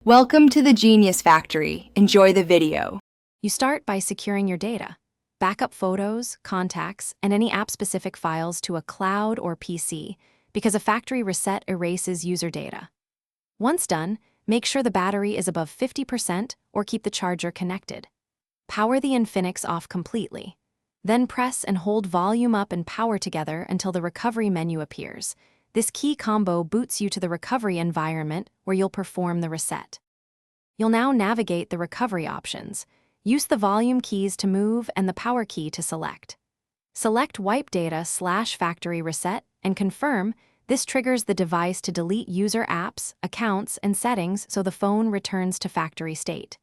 Welcome to the Genius Factory. Enjoy the video. You start by securing your data. Backup photos, contacts, and any app-specific files to a cloud or PC, because a factory reset erases user data. Once done, make sure the battery is above 50% or keep the charger connected. Power the Infinix off completely. Then press and hold volume up and power together until the recovery menu appears. This key combo boots you to the recovery environment where you'll perform the reset. You'll now navigate the recovery options. Use the volume keys to move and the power key to select. Select Wipe Data/Factory Reset and confirm. This triggers the device to delete user apps, accounts, and settings so the phone returns to factory state.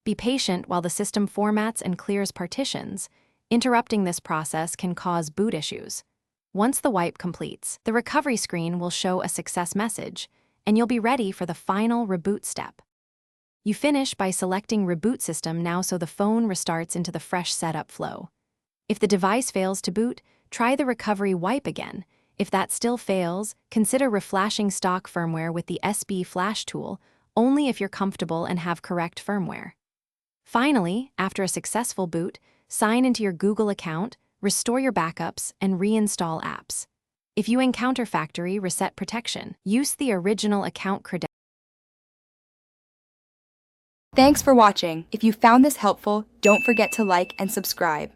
Be patient while the system formats and clears partitions. Interrupting this process can cause boot issues. Once the wipe completes, the recovery screen will show a success message, and you'll be ready for the final reboot step. You finish by selecting Reboot System now so the phone restarts into the fresh setup flow. If the device fails to boot, try the recovery wipe again. If that still fails, consider reflashing stock firmware with the SB Flash tool, only if you're comfortable and have correct firmware. Finally, after a successful boot, sign into your Google account, restore your backups, and reinstall apps. If you encounter factory reset protection, use the original account credentials. Thanks for watching. If you found this helpful, don't forget to like and subscribe.